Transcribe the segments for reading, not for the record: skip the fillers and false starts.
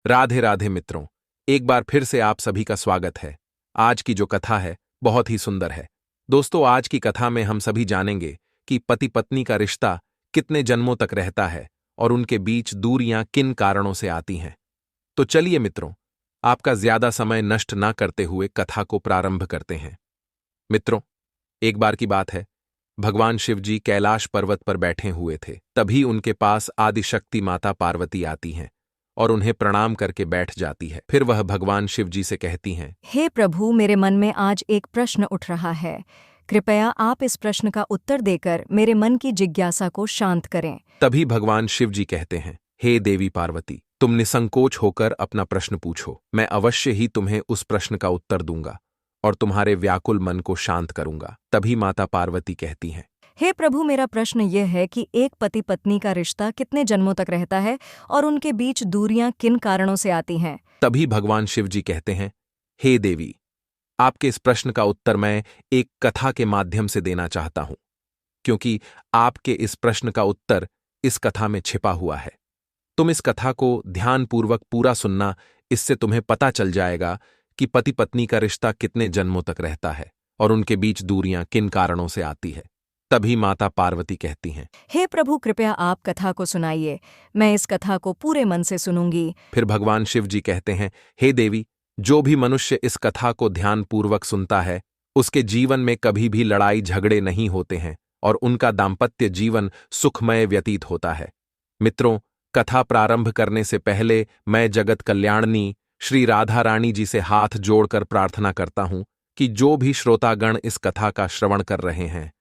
राधे राधे मित्रों, एक बार फिर से आप सभी का स्वागत है। आज की जो कथा है बहुत ही सुंदर है। दोस्तों, आज की कथा में हम सभी जानेंगे कि पति पत्नी का रिश्ता कितने जन्मों तक रहता है और उनके बीच दूरियां किन कारणों से आती हैं। तो चलिए मित्रों, आपका ज्यादा समय नष्ट ना करते हुए कथा को प्रारंभ करते हैं। मित्रों, एक बार की बात है, भगवान शिव जी कैलाश पर्वत पर बैठे हुए थे। तभी उनके पास आदिशक्ति माता पार्वती आती हैं और उन्हें प्रणाम करके बैठ जाती है। फिर वह भगवान शिव जी से कहती हैं, हे प्रभु, मेरे मन में आज एक प्रश्न उठ रहा है। कृपया आप इस प्रश्न का उत्तर देकर मेरे मन की जिज्ञासा को शांत करें। तभी भगवान शिव जी कहते हैं, हे देवी पार्वती, तुम निसंकोच होकर अपना प्रश्न पूछो। मैं अवश्य ही तुम्हें उस प्रश्न का उत्तर दूंगा और तुम्हारे व्याकुल मन को शांत करूंगा। तभी माता पार्वती कहती हैं, हे प्रभु, मेरा प्रश्न यह है कि एक पति पत्नी का रिश्ता कितने जन्मों तक रहता है और उनके बीच दूरियां किन कारणों से आती हैं। तभी भगवान शिव जी कहते हैं, हे देवी, आपके इस प्रश्न का उत्तर मैं एक कथा के माध्यम से देना चाहता हूं, क्योंकि आपके इस प्रश्न का उत्तर इस कथा में छिपा हुआ है। तुम इस कथा को ध्यानपूर्वक पूरा सुनना, इससे तुम्हें पता चल जाएगा कि पति पत्नी का रिश्ता कितने जन्मों तक रहता है और उनके बीच दूरियां किन कारणों से आती है। तभी माता पार्वती कहती हैं, हे प्रभु, कृपया आप कथा को सुनाइए। मैं इस कथा को पूरे मन से सुनूंगी। फिर भगवान शिव जी कहते हैं, हे देवी, जो भी मनुष्य इस कथा को ध्यानपूर्वक सुनता है, उसके जीवन में कभी भी लड़ाई झगड़े नहीं होते हैं और उनका दाम्पत्य जीवन सुखमय व्यतीत होता है। मित्रों, कथा प्रारंभ करने से पहले मैं जगत कल्याणनी श्री राधा रानी जी से हाथ जोड़कर प्रार्थना करता हूं कि जो भी श्रोतागण इस कथा का श्रवण कर रहे हैं,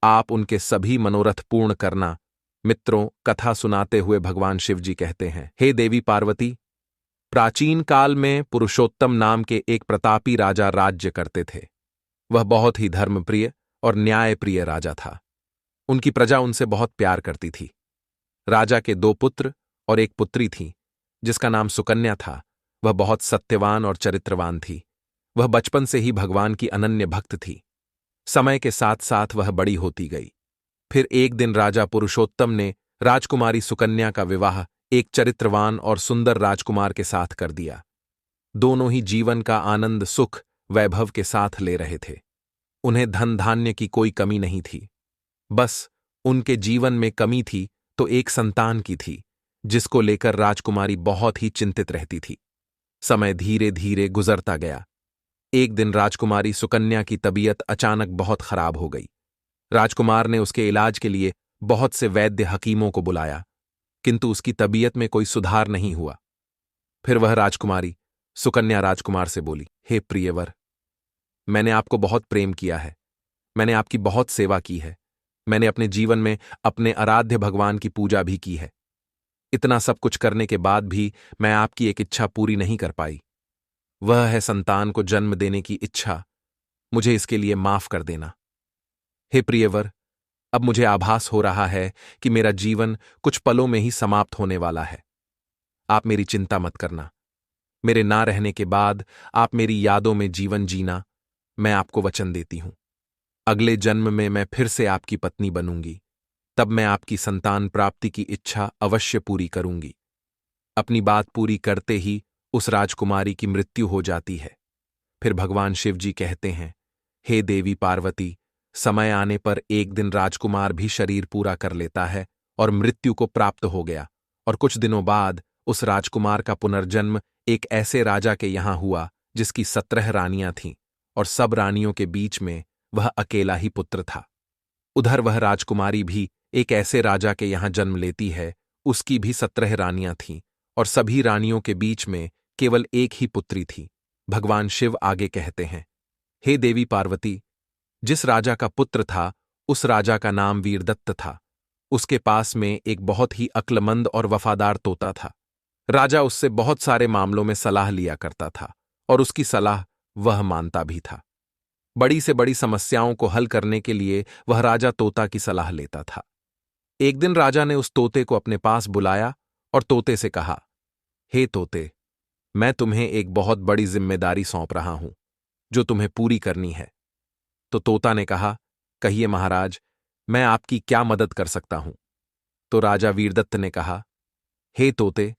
आप उनके सभी मनोरथ पूर्ण करना। मित्रों, कथा सुनाते हुए भगवान शिव जी कहते हैं, हे देवी पार्वती, प्राचीन काल में पुरुषोत्तम नाम के एक प्रतापी राजा राज्य करते थे। वह बहुत ही धर्मप्रिय और न्यायप्रिय राजा था। उनकी प्रजा उनसे बहुत प्यार करती थी। राजा के 2 पुत्र और एक पुत्री थी, जिसका नाम सुकन्या था। वह बहुत सत्यवान और चरित्रवान थी। वह बचपन से ही भगवान की अनन्य भक्त थी। समय के साथ साथ वह बड़ी होती गई। फिर एक दिन राजा पुरुषोत्तम ने राजकुमारी सुकन्या का विवाह एक चरित्रवान और सुंदर राजकुमार के साथ कर दिया। दोनों ही जीवन का आनंद सुख वैभव के साथ ले रहे थे। उन्हें धन धान्य की कोई कमी नहीं थी। बस उनके जीवन में कमी थी तो एक संतान की थी, जिसको लेकर राजकुमारी बहुत ही चिंतित रहती थी। समय धीरे धीरे गुजरता गया। एक दिन राजकुमारी सुकन्या की तबीयत अचानक बहुत खराब हो गई। राजकुमार ने उसके इलाज के लिए बहुत से वैद्य हकीमों को बुलाया, किंतु उसकी तबीयत में कोई सुधार नहीं हुआ। फिर वह राजकुमारी सुकन्या राजकुमार से बोली, हे प्रियवर, मैंने आपको बहुत प्रेम किया है। मैंने आपकी बहुत सेवा की है। मैंने अपने जीवन में अपने आराध्य भगवान की पूजा भी की है। इतना सब कुछ करने के बाद भी मैं आपकी एक इच्छा पूरी नहीं कर पाई। वह है संतान को जन्म देने की इच्छा। मुझे इसके लिए माफ कर देना। हे प्रियवर, अब मुझे आभास हो रहा है कि मेरा जीवन कुछ पलों में ही समाप्त होने वाला है। आप मेरी चिंता मत करना। मेरे ना रहने के बाद आप मेरी यादों में जीवन जीना। मैं आपको वचन देती हूं, अगले जन्म में मैं फिर से आपकी पत्नी बनूंगी। तब मैं आपकी संतान प्राप्ति की इच्छा अवश्य पूरी करूंगी। अपनी बात पूरी करते ही उस राजकुमारी की मृत्यु हो जाती है। फिर भगवान शिव जी कहते हैं, हे देवी पार्वती, समय आने पर एक दिन राजकुमार भी शरीर पूरा कर लेता है और मृत्यु को प्राप्त हो गया। और कुछ दिनों बाद उस राजकुमार का पुनर्जन्म एक ऐसे राजा के यहां हुआ जिसकी 17 रानियां थीं और सब रानियों के बीच में वह अकेला ही पुत्र था। उधर वह राजकुमारी भी एक ऐसे राजा के यहां जन्म लेती है। उसकी भी 17 रानियां थीं और सभी रानियों के बीच में केवल एक ही पुत्री थी। भगवान शिव आगे कहते हैं, हे देवी पार्वती, जिस राजा का पुत्र था उस राजा का नाम वीरदत्त था। उसके पास में एक बहुत ही अक्लमंद और वफादार तोता था। राजा उससे बहुत सारे मामलों में सलाह लिया करता था और उसकी सलाह वह मानता भी था। बड़ी से बड़ी समस्याओं को हल करने के लिए वह राजा तोता की सलाह लेता था। एक दिन राजा ने उस तोते को अपने पास बुलाया और तोते से कहा, हे तोते, मैं तुम्हें एक बहुत बड़ी जिम्मेदारी सौंप रहा हूं जो तुम्हें पूरी करनी है। तो तोता ने कहा, कहिए महाराज, मैं आपकी क्या मदद कर सकता हूं। तो राजा वीरदत्त ने कहा, हे तोते,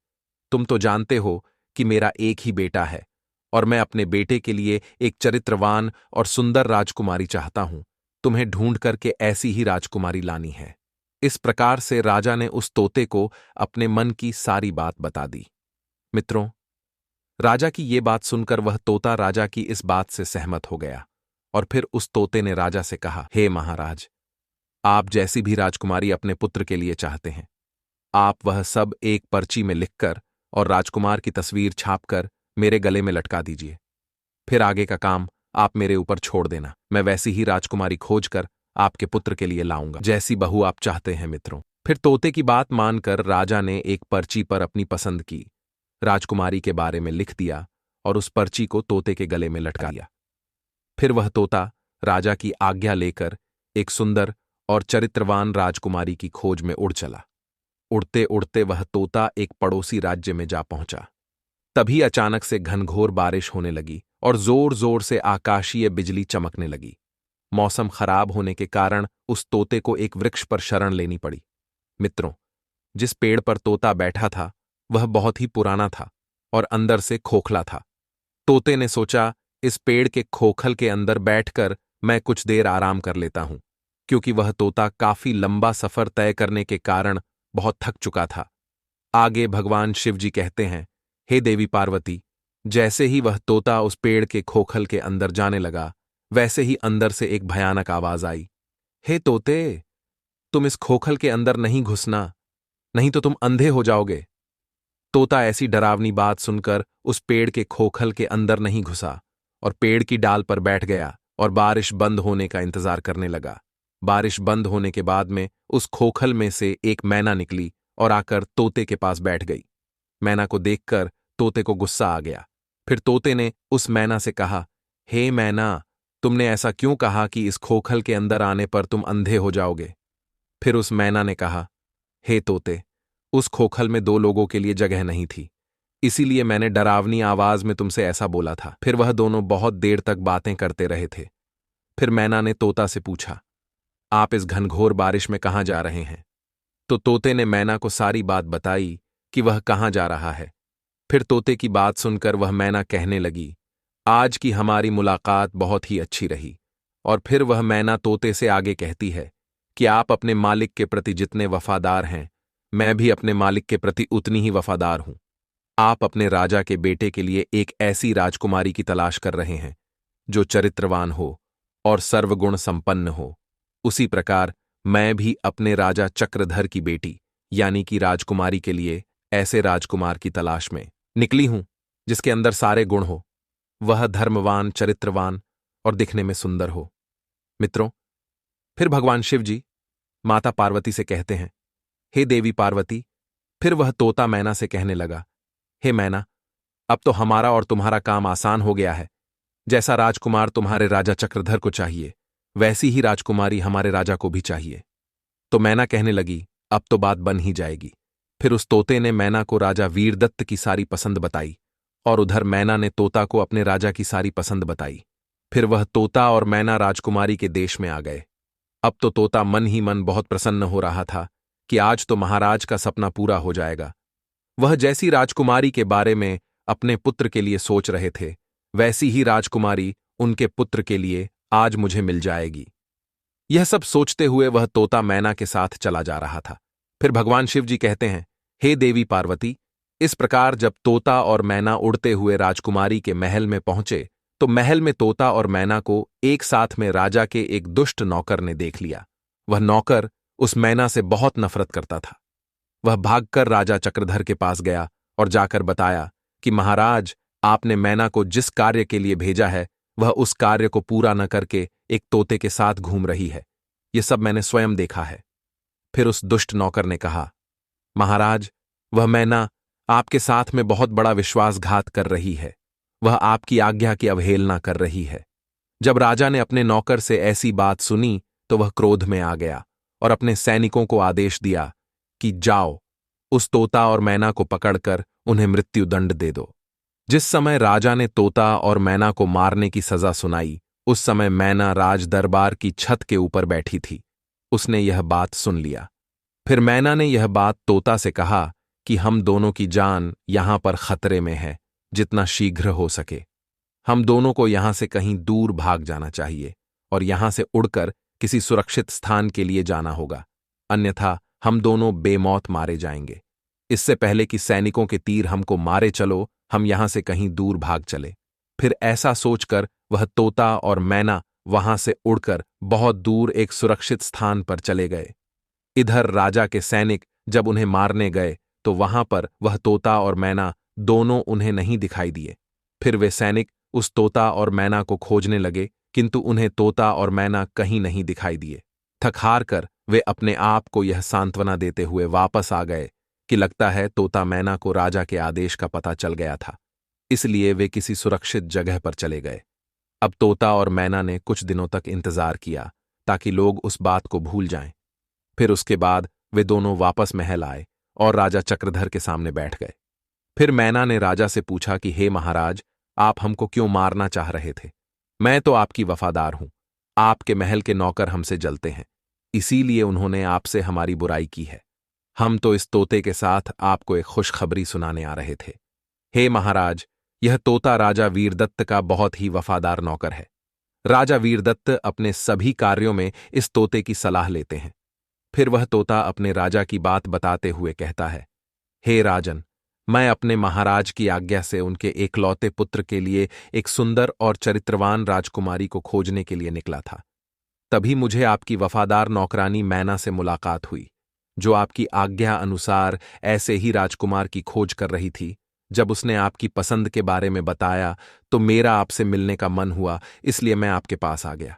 तुम तो जानते हो कि मेरा एक ही बेटा है और मैं अपने बेटे के लिए एक चरित्रवान और सुंदर राजकुमारी चाहता हूं। तुम्हें ढूंढ करके ऐसी ही राजकुमारी लानी है। इस प्रकार से राजा ने उस तोते को अपने मन की सारी बात बता दी। मित्रों, राजा की ये बात सुनकर वह तोता राजा की इस बात से सहमत हो गया और फिर उस तोते ने राजा से कहा, हे महाराज, आप जैसी भी राजकुमारी अपने पुत्र के लिए चाहते हैं, आप वह सब एक पर्ची में लिखकर और राजकुमार की तस्वीर छापकर मेरे गले में लटका दीजिए। फिर आगे का काम आप मेरे ऊपर छोड़ देना। मैं वैसी ही राजकुमारी खोजकर आपके पुत्र के लिए लाऊंगा, जैसी बहू आप चाहते हैं। मित्रों, फिर तोते की बात मानकर राजा ने एक पर्ची पर अपनी पसंद की राजकुमारी के बारे में लिख दिया और उस पर्ची को तोते के गले में लटका दिया। फिर वह तोता राजा की आज्ञा लेकर एक सुंदर और चरित्रवान राजकुमारी की खोज में उड़ चला। उड़ते उड़ते वह तोता एक पड़ोसी राज्य में जा पहुंचा। तभी अचानक से घनघोर बारिश होने लगी और जोर जोर से आकाशीय बिजली चमकने लगी। मौसम खराब होने के कारण उस तोते को एक वृक्ष पर शरण लेनी पड़ी। मित्रों, जिस पेड़ पर तोता बैठा था वह बहुत ही पुराना था और अंदर से खोखला था। तोते ने सोचा, इस पेड़ के खोखल के अंदर बैठकर मैं कुछ देर आराम कर लेता हूं, क्योंकि वह तोता काफी लंबा सफर तय करने के कारण बहुत थक चुका था। आगे भगवान शिव जी कहते हैं, हे देवी पार्वती, जैसे ही वह तोता उस पेड़ के खोखल के अंदर जाने लगा, वैसे ही अंदर से एक भयानक आवाज आई, हे तोते, तुम इस खोखल के अंदर नहीं घुसना, नहीं तो तुम अंधे हो जाओगे। तोता ऐसी डरावनी बात सुनकर उस पेड़ के खोखल के अंदर नहीं घुसा और पेड़ की डाल पर बैठ गया और बारिश बंद होने का इंतजार करने लगा। बारिश बंद होने के बाद में उस खोखल में से एक मैना निकली और आकर तोते के पास बैठ गई। मैना को देखकर तोते को गुस्सा आ गया। फिर तोते ने उस मैना से कहा, हे मैना, तुमने ऐसा क्यों कहा कि इस खोखल के अंदर आने पर तुम अंधे हो जाओगे? फिर उस मैना ने कहा, हे तोते, उस खोखल में 2 लोगों के लिए जगह नहीं थी, इसीलिए मैंने डरावनी आवाज में तुमसे ऐसा बोला था। फिर वह दोनों बहुत देर तक बातें करते रहे थे। फिर मैना ने तोता से पूछा, आप इस घनघोर बारिश में कहाँ जा रहे हैं? तो तोते ने मैना को सारी बात बताई कि वह कहाँ जा रहा है। फिर तोते की बात सुनकर वह मैना कहने लगी, आज की हमारी मुलाकात बहुत ही अच्छी रही। और फिर वह मैना तोते से आगे कहती है कि आप अपने मालिक के प्रति जितने वफादार हैं, मैं भी अपने मालिक के प्रति उतनी ही वफादार हूं। आप अपने राजा के बेटे के लिए एक ऐसी राजकुमारी की तलाश कर रहे हैं जो चरित्रवान हो और सर्वगुण संपन्न हो। उसी प्रकार मैं भी अपने राजा चक्रधर की बेटी यानी कि राजकुमारी के लिए ऐसे राजकुमार की तलाश में निकली हूं जिसके अंदर सारे गुण हो, वह धर्मवान, चरित्रवान और दिखने में सुंदर हो। मित्रों, फिर भगवान शिव जी माता पार्वती से कहते हैं, हे देवी पार्वती। फिर वह तोता मैना से कहने लगा, हे मैना, अब तो हमारा और तुम्हारा काम आसान हो गया है। जैसा राजकुमार तुम्हारे राजा चक्रधर को चाहिए, वैसी ही राजकुमारी हमारे राजा को भी चाहिए। तो मैना कहने लगी, अब तो बात बन ही जाएगी। फिर उस तोते ने मैना को राजा वीरदत्त की सारी पसंद बताई और उधर मैना ने तोता को अपने राजा की सारी पसंद बताई। फिर वह तोता और मैना राजकुमारी के देश में आ गए। अब तो तोता मन ही मन बहुत प्रसन्न हो रहा था कि आज तो महाराज का सपना पूरा हो जाएगा। वह जैसी राजकुमारी के बारे में अपने पुत्र के लिए सोच रहे थे, वैसी ही राजकुमारी उनके पुत्र के लिए आज मुझे मिल जाएगी। यह सब सोचते हुए वह तोता मैना के साथ चला जा रहा था। फिर भगवान शिव जी कहते हैं, हे देवी पार्वती, इस प्रकार जब तोता और मैना उड़ते हुए राजकुमारी के महल में पहुंचे तो महल में तोता और मैना को एक साथ में राजा के एक दुष्ट नौकर ने देख लिया। वह नौकर उस मैना से बहुत नफरत करता था। वह भागकर राजा चक्रधर के पास गया और जाकर बताया कि महाराज, आपने मैना को जिस कार्य के लिए भेजा है वह उस कार्य को पूरा न करके एक तोते के साथ घूम रही है। यह सब मैंने स्वयं देखा है। फिर उस दुष्ट नौकर ने कहा, महाराज, वह मैना आपके साथ में बहुत बड़ा विश्वासघात कर रही है। वह आपकी आज्ञा की अवहेलना कर रही है। जब राजा ने अपने नौकर से ऐसी बात सुनी तो वह क्रोध में आ गया और अपने सैनिकों को आदेश दिया कि जाओ, उस तोता और मैना को पकड़कर उन्हें मृत्युदंड दे दो। जिस समय राजा ने तोता और मैना को मारने की सजा सुनाई, उस समय मैना राज दरबार की छत के ऊपर बैठी थी। उसने यह बात सुन लिया। फिर मैना ने यह बात तोता से कहा कि हम दोनों की जान यहां पर खतरे में है जितना शीघ्र हो सके। हम दोनों को यहां से कहीं दूर भाग जाना चाहिए और यहां से उड़कर किसी सुरक्षित स्थान के लिए जाना होगा, अन्यथा हम दोनों बेमौत मारे जाएंगे। इससे पहले कि सैनिकों के तीर हमको मारे, चलो हम यहां से कहीं दूर भाग चले। फिर ऐसा सोचकर वह तोता और मैना वहां से उड़कर बहुत दूर एक सुरक्षित स्थान पर चले गए। इधर राजा के सैनिक जब उन्हें मारने गए तो वहां पर वह तोता और मैना दोनों उन्हें नहीं दिखाई दिए। फिर वे सैनिक उस तोता और मैना को खोजने लगे, किंतु उन्हें तोता और मैना कहीं नहीं दिखाई दिए। थक हार कर वे अपने आप को यह सांत्वना देते हुए वापस आ गए कि लगता है तोता मैना को राजा के आदेश का पता चल गया था, इसलिए वे किसी सुरक्षित जगह पर चले गए। अब तोता और मैना ने कुछ दिनों तक इंतजार किया ताकि लोग उस बात को भूल जाएं। फिर उसके बाद वे दोनों वापस महल आए और राजा चक्रधर के सामने बैठ गए। फिर मैना ने राजा से पूछा कि हे महाराज, आप हमको क्यों मारना चाह रहे थे? मैं तो आपकी वफादार हूं। आपके महल के नौकर हमसे जलते हैं, इसीलिए उन्होंने आपसे हमारी बुराई की है। हम तो इस तोते के साथ आपको एक खुशखबरी सुनाने आ रहे थे। हे महाराज, यह तोता राजा वीरदत्त का बहुत ही वफादार नौकर है। राजा वीरदत्त अपने सभी कार्यों में इस तोते की सलाह लेते हैं। फिर वह तोता अपने राजा की बात बताते हुए कहता है, हे राजन, मैं अपने महाराज की आज्ञा से उनके एकलौते पुत्र के लिए एक सुंदर और चरित्रवान राजकुमारी को खोजने के लिए निकला था। तभी मुझे आपकी वफादार नौकरानी मैना से मुलाकात हुई, जो आपकी आज्ञा अनुसार ऐसे ही राजकुमार की खोज कर रही थी। जब उसने आपकी पसंद के बारे में बताया तो मेरा आपसे मिलने का मन हुआ, इसलिए मैं आपके पास आ गया।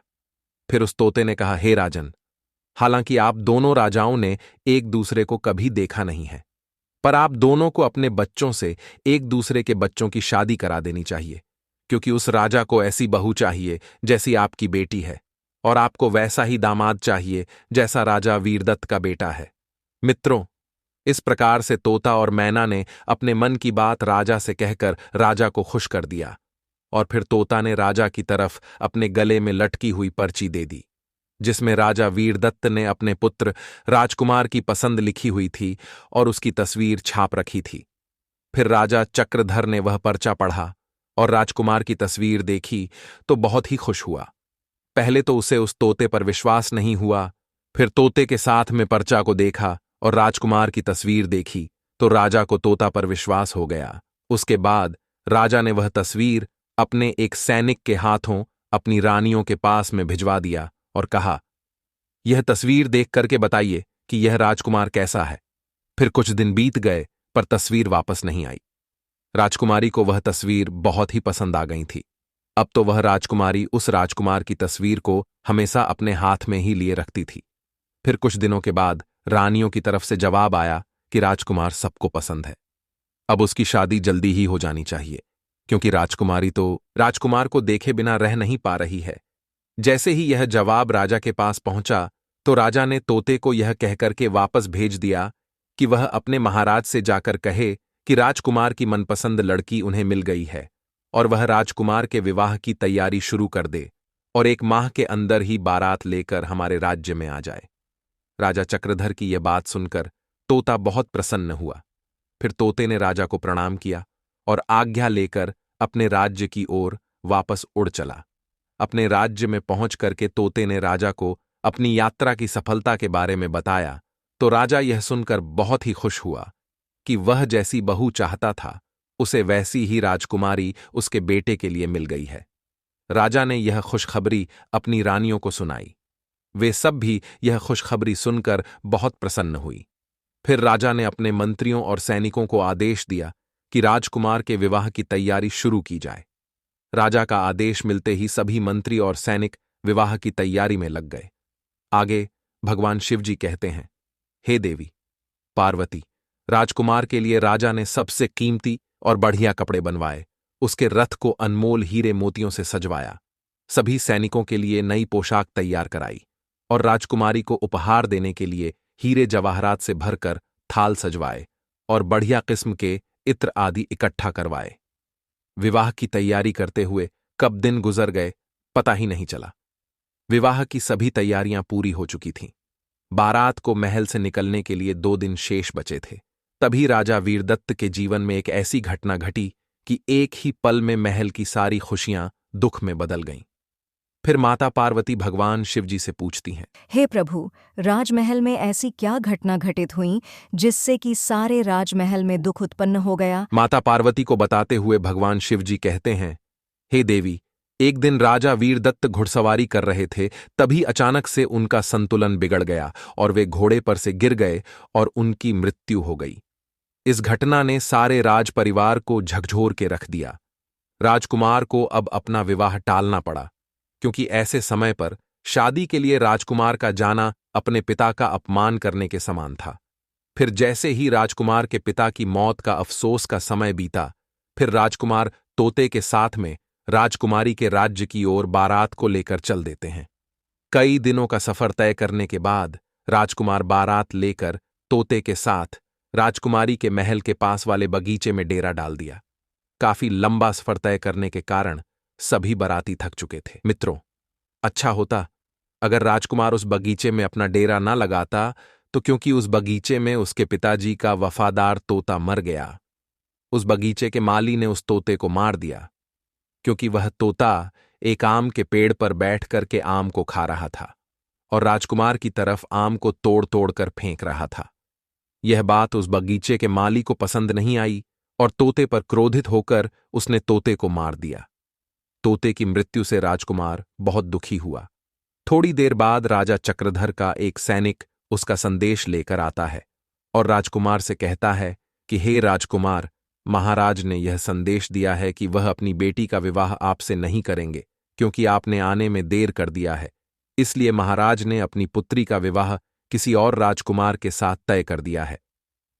फिर उस तोते ने कहा, हे राजन, हालांकि आप दोनों राजाओं ने एक दूसरे को कभी देखा नहीं है, पर आप दोनों को अपने बच्चों से एक दूसरे के बच्चों की शादी करा देनी चाहिए, क्योंकि उस राजा को ऐसी बहू चाहिए जैसी आपकी बेटी है, और आपको वैसा ही दामाद चाहिए जैसा राजा वीरदत्त का बेटा है। मित्रों, इस प्रकार से तोता और मैना ने अपने मन की बात राजा से कहकर राजा को खुश कर दिया, और फिर तोता ने राजा की तरफ अपने गले में लटकी हुई पर्ची दे दी, जिसमें राजा वीरदत्त ने अपने पुत्र राजकुमार की पसंद लिखी हुई थी और उसकी तस्वीर छाप रखी थी। फिर राजा चक्रधर ने वह पर्चा पढ़ा और राजकुमार की तस्वीर देखी तो बहुत ही खुश हुआ। पहले तो उसे उस तोते पर विश्वास नहीं हुआ, फिर तोते के साथ में पर्चा को देखा और राजकुमार की तस्वीर देखी तो राजा को तोता पर विश्वास हो गया। उसके बाद राजा ने वह तस्वीर अपने एक सैनिक के हाथों अपनी रानियों के पास में भिजवा दिया और कहा, यह तस्वीर देख करके बताइए कि यह राजकुमार कैसा है। फिर कुछ दिन बीत गए पर तस्वीर वापस नहीं आई। राजकुमारी को वह तस्वीर बहुत ही पसंद आ गई थी। अब तो वह राजकुमारी उस राजकुमार की तस्वीर को हमेशा अपने हाथ में ही लिए रखती थी। फिर कुछ दिनों के बाद रानियों की तरफ से जवाब आया कि राजकुमार सबको पसंद है, अब उसकी शादी जल्दी ही हो जानी चाहिए, क्योंकि राजकुमारी तो राजकुमार को देखे बिना रह नहीं पा रही है। जैसे ही यह जवाब राजा के पास पहुंचा तो राजा ने तोते को यह कहकर के वापस भेज दिया कि वह अपने महाराज से जाकर कहे कि राजकुमार की मनपसंद लड़की उन्हें मिल गई है और वह राजकुमार के विवाह की तैयारी शुरू कर दे और 1 माह के अंदर ही बारात लेकर हमारे राज्य में आ जाए। राजा चक्रधर की यह बात सुनकर तोता बहुत प्रसन्न हुआ। फिर तोते ने राजा को प्रणाम किया और आज्ञा लेकर अपने राज्य की ओर वापस उड़ चला। अपने राज्य में पहुंच करके तोते ने राजा को अपनी यात्रा की सफलता के बारे में बताया तो राजा यह सुनकर बहुत ही खुश हुआ कि वह जैसी बहू चाहता था उसे वैसी ही राजकुमारी उसके बेटे के लिए मिल गई है। राजा ने यह खुशखबरी अपनी रानियों को सुनाई। वे सब भी यह खुशखबरी सुनकर बहुत प्रसन्न हुई। फिर राजा ने अपने मंत्रियों और सैनिकों को आदेश दिया कि राजकुमार के विवाह की तैयारी शुरू की जाए। राजा का आदेश मिलते ही सभी मंत्री और सैनिक विवाह की तैयारी में लग गए। आगे भगवान शिवजी कहते हैं, हे देवी पार्वती, राजकुमार के लिए राजा ने सबसे कीमती और बढ़िया कपड़े बनवाए, उसके रथ को अनमोल हीरे मोतियों से सजवाया, सभी सैनिकों के लिए नई पोशाक तैयार कराई और राजकुमारी को उपहार देने के लिए हीरे जवाहरात से भरकर थाल सजवाए और बढ़िया किस्म के इत्र आदि इकट्ठा करवाए। विवाह की तैयारी करते हुए कब दिन गुजर गए पता ही नहीं चला। विवाह की सभी तैयारियां पूरी हो चुकी थीं। बारात को महल से निकलने के लिए 2 दिन शेष बचे थे। तभी राजा वीरदत्त के जीवन में एक ऐसी घटना घटी कि एक ही पल में महल की सारी खुशियां दुख में बदल गईं। फिर माता पार्वती भगवान शिवजी से पूछती हैं, हे प्रभु, राजमहल में ऐसी क्या घटना घटित हुई जिससे कि सारे राजमहल में दुख उत्पन्न हो गया? माता पार्वती को बताते हुए भगवान शिवजी कहते हैं, हे देवी, एक दिन राजा वीरदत्त घुड़सवारी कर रहे थे, तभी अचानक से उनका संतुलन बिगड़ गया और वे घोड़े पर से गिर गए और उनकी मृत्यु हो गई। इस घटना ने सारे राज परिवार को झकझोर के रख दिया। राजकुमार को अब अपना विवाह टालना पड़ा, क्योंकि ऐसे समय पर शादी के लिए राजकुमार का जाना अपने पिता का अपमान करने के समान था। फिर जैसे ही राजकुमार के पिता की मौत का अफसोस का समय बीता, फिर राजकुमार तोते के साथ में राजकुमारी के राज्य की ओर बारात को लेकर चल देते हैं। कई दिनों का सफर तय करने के बाद राजकुमार बारात लेकर तोते के साथ राजकुमारी के महल के पास वाले बगीचे में डेरा डाल दिया। काफी लंबा सफर तय करने के कारण सभी बाराती थक चुके थे। मित्रों, अच्छा होता अगर राजकुमार उस बगीचे में अपना डेरा न लगाता, तो क्योंकि उस बगीचे में उसके पिताजी का वफादार तोता मर गया। उस बगीचे के माली ने उस तोते को मार दिया, क्योंकि वह तोता एक आम के पेड़ पर बैठ कर के आम को खा रहा था और राजकुमार की तरफ आम को तोड़ तोड़ कर फेंक रहा था। यह बात उस बगीचे के माली को पसंद नहीं आई और तोते पर क्रोधित होकर उसने तोते को मार दिया। तोते की मृत्यु से राजकुमार बहुत दुखी हुआ। थोड़ी देर बाद राजा चक्रधर का एक सैनिक उसका संदेश लेकर आता है और राजकुमार से कहता है कि हे राजकुमार, महाराज ने यह संदेश दिया है कि वह अपनी बेटी का विवाह आपसे नहीं करेंगे, क्योंकि आपने आने में देर कर दिया है। इसलिए महाराज ने अपनी पुत्री का विवाह किसी और राजकुमार के साथ तय कर दिया है।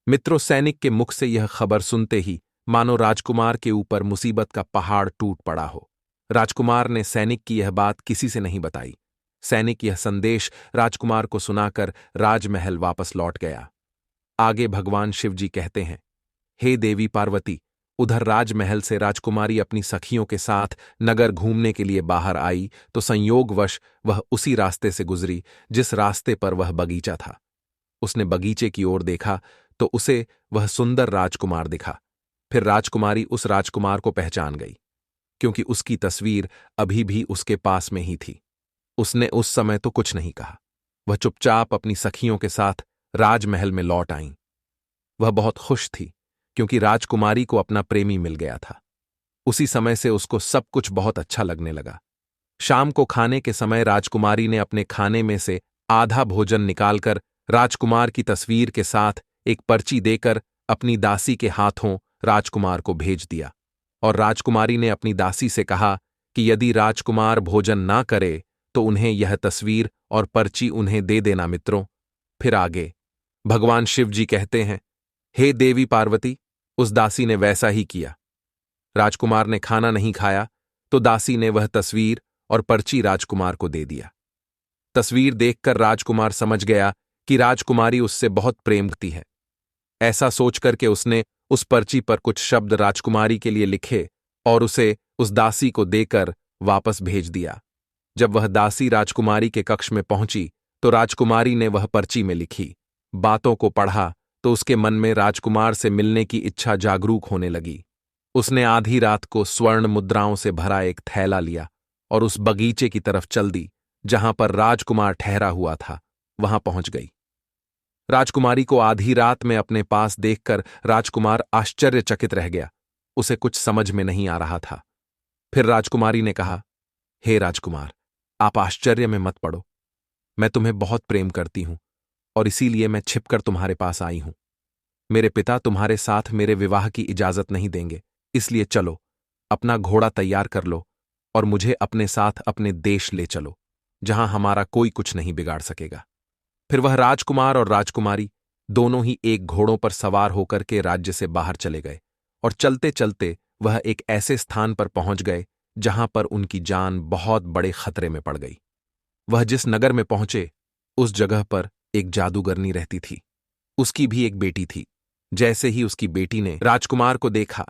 मित्रों, सैनिक के मुख से यह खबर सुनते ही मानो राजकुमार के ऊपर मुसीबत का पहाड़ टूट पड़ा हो। राजकुमार ने सैनिक की यह बात किसी से नहीं बताई। सैनिक यह संदेश राजकुमार को सुनाकर राजमहल वापस लौट गया। आगे भगवान शिवजी कहते हैं, हे देवी पार्वती, उधर राजमहल से राजकुमारी अपनी सखियों के साथ नगर घूमने के लिए बाहर आई तो संयोगवश वह उसी रास्ते से गुजरी जिस रास्ते पर वह बगीचा था। उसने बगीचे की ओर देखा तो उसे वह सुंदर राजकुमार दिखा। फिर राजकुमारी उस राजकुमार को पहचान गई, क्योंकि उसकी तस्वीर अभी भी उसके पास में ही थी। उसने उस समय तो कुछ नहीं कहा। वह चुपचाप अपनी सखियों के साथ राजमहल में लौट आईं। वह बहुत खुश थी, क्योंकि राजकुमारी को अपना प्रेमी मिल गया था। उसी समय से उसको सब कुछ बहुत अच्छा लगने लगा। शाम को खाने के समय राजकुमारी ने अपने खाने में से आधा भोजन निकालकर राजकुमार की तस्वीर के साथ एक पर्ची देकर अपनी दासी के हाथों राजकुमार को भेज दिया और राजकुमारी ने अपनी दासी से कहा कि यदि राजकुमार भोजन ना करे तो उन्हें यह तस्वीर और पर्ची उन्हें दे देना। मित्रों, फिर आगे भगवान शिवजी कहते हैं, हे देवी पार्वती, उस दासी ने वैसा ही किया। राजकुमार ने खाना नहीं खाया तो दासी ने वह तस्वीर और पर्ची राजकुमार को दे दिया। तस्वीर देखकर राजकुमार समझ गया कि राजकुमारी उससे बहुत प्रेम करती है। ऐसा सोचकर के उसने उस पर्ची पर कुछ शब्द राजकुमारी के लिए लिखे और उसे उस दासी को देकर वापस भेज दिया। जब वह दासी राजकुमारी के कक्ष में पहुंची तो राजकुमारी ने वह पर्ची में लिखी बातों को पढ़ा तो उसके मन में राजकुमार से मिलने की इच्छा जागरूक होने लगी। उसने आधी रात को स्वर्ण मुद्राओं से भरा एक थैला लिया और उस बगीचे की तरफ चल दी जहां पर राजकुमार ठहरा हुआ था। वहां पहुंच गई। राजकुमारी को आधी रात में अपने पास देखकर राजकुमार आश्चर्यचकित रह गया। उसे कुछ समझ में नहीं आ रहा था। फिर राजकुमारी ने कहा, हे राजकुमार, आप आश्चर्य में मत पड़ो। मैं तुम्हें बहुत प्रेम करती हूं और इसीलिए मैं छिपकर तुम्हारे पास आई हूं। मेरे पिता तुम्हारे साथ मेरे विवाह की इजाजत नहीं देंगे, इसलिए चलो, अपना घोड़ा तैयार कर लो और मुझे अपने साथ अपने देश ले चलो, जहां हमारा कोई कुछ नहीं बिगाड़ सकेगा। फिर वह राजकुमार और राजकुमारी दोनों ही एक घोड़ों पर सवार होकर के राज्य से बाहर चले गए और चलते चलते वह एक ऐसे स्थान पर पहुंच गए जहां पर उनकी जान बहुत बड़े खतरे में पड़ गई। वह जिस नगर में पहुंचे उस जगह पर एक जादूगरनी रहती थी। उसकी भी एक बेटी थी। जैसे ही उसकी बेटी ने राजकुमार को देखा,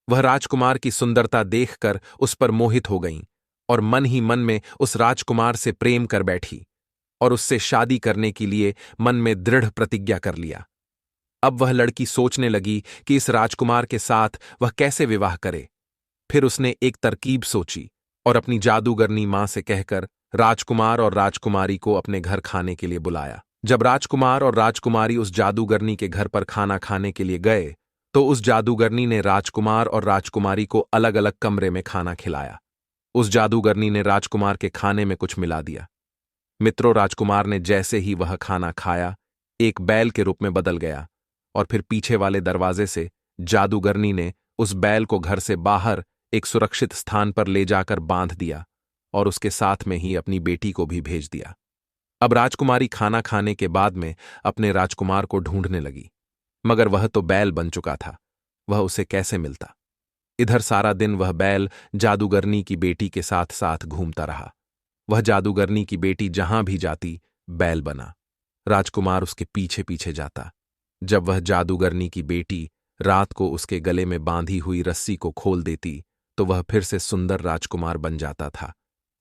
वह राजकुमार की सुंदरता देखकर उस पर मोहित हो गईं और मन ही मन में उस राजकुमार से प्रेम कर बैठी और उससे शादी करने के लिए मन में दृढ़ प्रतिज्ञा कर लिया। अब वह लड़की सोचने लगी कि इस राजकुमार के साथ वह कैसे विवाह करे। फिर उसने एक तरकीब सोची और अपनी जादूगरनी मां से कहकर राजकुमार और राजकुमारी को अपने घर खाने के लिए बुलाया। जब राजकुमार और राजकुमारी उस जादूगरनी के घर पर खाना खाने के लिए गए तो उस जादूगरनी ने राजकुमार और राजकुमारी को अलग अलग कमरे में खाना खिलाया। उस जादूगरनी ने राजकुमार के खाने में कुछ मिला दिया। मित्रों, राजकुमार ने जैसे ही वह खाना खाया एक बैल के रूप में बदल गया और फिर पीछे वाले दरवाजे से जादूगरनी ने उस बैल को घर से बाहर एक सुरक्षित स्थान पर ले जाकर बांध दिया और उसके साथ में ही अपनी बेटी को भी भेज दिया। अब राजकुमारी खाना खाने के बाद में अपने राजकुमार को ढूंढने लगी, मगर वह तो बैल बन चुका था। वह उसे कैसे मिलता? इधर सारा दिन वह बैल जादूगरनी की बेटी के साथ साथ घूमता रहा। वह जादूगरनी की बेटी जहां भी जाती बैल बना। राजकुमार उसके पीछे पीछे जाता। जब वह जादूगरनी की बेटी रात को उसके गले में बांधी हुई रस्सी को खोल देती तो वह फिर से सुंदर राजकुमार बन जाता था